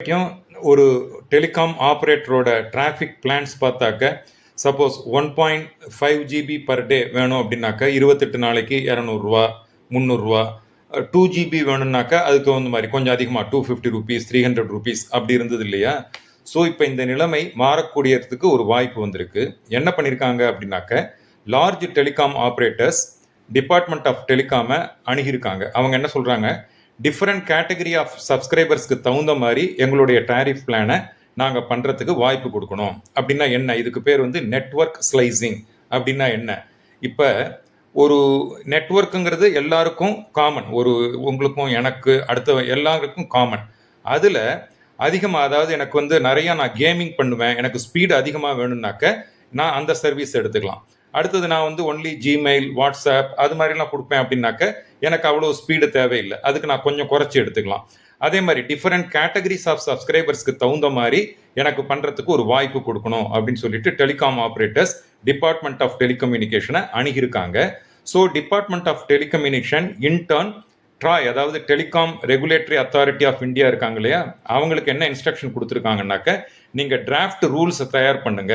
வரைக்கும் ஒரு telecom ஆப்ரேட்டரோட traffic plans பார்த்தாக்க சப்போஸ் 1.5 GB பர் டே வேணும் அப்படின்னாக்கா 28 நாளைக்கு 200 ரூபா 300 ரூபா. 2 GB வேணும்னாக்கா அதுக்கு வந்து மாதிரி கொஞ்சம் அதிகமாக 250 ருபீஸ் 300 ருபீஸ் அப்படி இருந்தது இல்லையா. ஸோ இப்போ இந்த நிலைமை மாறக்கூடியதுக்கு ஒரு வாய்ப்பு வந்திருக்கு. என்ன பண்ணியிருக்காங்க அப்படின்னாக்க large telecom operators department of டெலிகாமை அணுகியிருக்காங்க. அவங்க என்ன சொல்கிறாங்க, டிஃப்ரெண்ட் கேட்டகரி ஆஃப் சப்ஸ்கிரைபர்ஸ்க்கு தகுந்த மாதிரி எங்களுடைய டாரிஃப் பிளானை நாங்கள் பண்ணுறதுக்கு வாய்ப்பு கொடுக்கணும். அப்படின்னா என்ன, இதுக்கு பேர் வந்து நெட்வொர்க் ஸ்லைசிங். அப்படின்னா என்ன, இப்போ ஒரு நெட்வொர்க்குங்கிறது எல்லாருக்கும் காமன், ஒரு உங்களுக்கும் எனக்கு அடுத்த எல்லாருக்கும் காமன். அதில் அதிகமாக, அதாவது எனக்கு வந்து நிறையா நான் கேமிங் பண்ணுவேன், எனக்கு ஸ்பீடு அதிகமாக வேணும்னாக்க நான் அந்த சர்வீஸ் எடுத்துக்கலாம். அடுத்தது நான் வந்து ஒன்லி ஜிமெயில் வாட்ஸ்அப் அது மாதிரிலாம் கொடுப்பேன் அப்படின்னாக்க எனக்கு அவ்வளோ ஸ்பீடு தேவையில்லை, அதுக்கு நான் கொஞ்சம் குறைச்சி எடுத்துக்கலாம். அதே மாதிரி டிஃப்ரெண்ட் கேட்டகரிஸ் ஆஃப் சப்ஸ்கிரைபர்ஸ்க்கு தகுந்த மாதிரி எனக்கு பண்ணுறதுக்கு ஒரு வாய்ப்பு கொடுக்கணும் அப்படின்னு சொல்லிட்டு டெலிகாம் ஆப்ரேட்டர்ஸ் டிபார்ட்மெண்ட் ஆஃப் டெலிகம்யூனிகேஷனை அணுகியிருக்காங்க. So department of telecommunication in turn TRAI, அதாவது telecom regulatory authority of India இருக்காங்க இல்லையா, அவங்களுக்கு என்ன இன்ஸ்ட்ரக்ஷன் கொடுத்துருக்காங்கன்னாக்க நீங்கள் டிராஃப்ட் ரூல்ஸை தயார் பண்ணுங்க.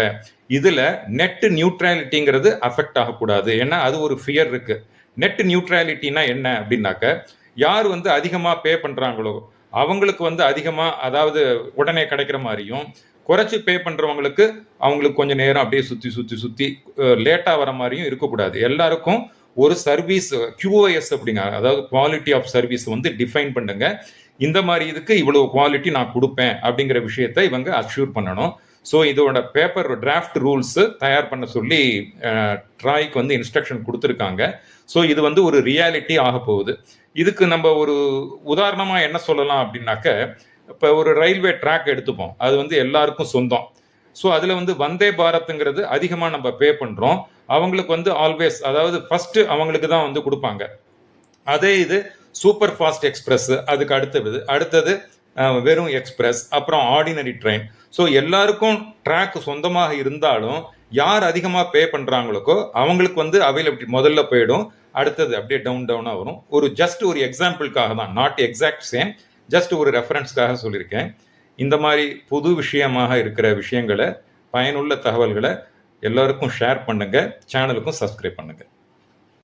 இதில் நெட் நியூட்ரலிட்டிங்கிறது அஃபெக்ட் ஆகக்கூடாது. ஏன்னா அது ஒரு ஃபியர் இருக்கு. நெட் நியூட்ரலிட்டினா என்ன அப்படின்னாக்க, யார் வந்து அதிகமாக பே பண்ணுறாங்களோ அவங்களுக்கு வந்து அதிகமாக, அதாவது உடனே கிடைக்கிற மாதிரியும், குறைச்சி பே பண்ணுறவங்களுக்கு அவங்களுக்கு கொஞ்சம் நேரம் அப்படியே சுற்றி சுற்றி சுற்றி லேட்டாக வர மாதிரியும் இருக்கக்கூடாது. எல்லாருக்கும் ஒரு சர்வீஸ் QoS அப்படிங்க, அதாவது குவாலிட்டி ஆஃப் சர்வீஸ் வந்து டிஃபைன் பண்ணுங்க. இந்த மாதிரி இதுக்கு இவ்வளவு குவாலிட்டி நான் கொடுப்பேன் அப்படிங்கிற விஷயத்தை இவங்க அஷ்யூர் பண்ணணும். ஸோ இதோட பேப்பர் டிராஃப்ட் ரூல்ஸ் தயார் பண்ண சொல்லி ட்ராய்க்கு வந்து இன்ஸ்ட்ரக்ஷன் கொடுத்துருக்காங்க. ஸோ இது வந்து ஒரு ரியாலிட்டி ஆக போகுது. இதுக்கு நம்ம ஒரு உதாரணமாக என்ன சொல்லலாம் அப்படின்னாக்க, இப்போ ஒரு ரயில்வே ட்ராக் எடுத்துப்போம், அது வந்து எல்லாருக்கும் சொந்தம். ஸோ அதில் வந்து வந்தே பாரத்துங்கிறது அதிகமாக நம்ம பே பண்ணுறோம். அவங்களுக்கு வந்து ஆல்வேஸ், அதாவது ஃபர்ஸ்ட் அவங்களுக்கு தான் வந்து கொடுப்பாங்க. அதே இது சூப்பர் ஃபாஸ்ட் எக்ஸ்பிரஸ், அதுக்கு அடுத்தது வெறும் எக்ஸ்பிரஸ், அப்புறம் ஆர்டினரி ட்ரெயின். ஸோ எல்லாருக்கும் ட்ராக் சொந்தமாக இருந்தாலும் யார் அதிகமாக பே பண்ணுறாங்களுக்கோ அவங்களுக்கு வந்து அவைலபிலிட்டி முதல்ல போயிடும், அடுத்தது அப்படியே டவுனாக வரும். ஜஸ்ட் ஒரு எக்ஸாம்பிளுக்காக தான், நாட் எக்ஸாக்ட் சேம், ஜஸ்ட் ஒரு ரெஃபரன்ஸ்க்காக சொல்லியிருக்கேன். இந்த மாதிரி புது விஷயமாக இருக்கிற விஷயங்களை, பயனுள்ள தகவல்களை எல்லாருக்கும் ஷேர் பண்ணுங்க, சேனலுக்கும் சப்ஸ்கிரைப் பண்ணுங்க.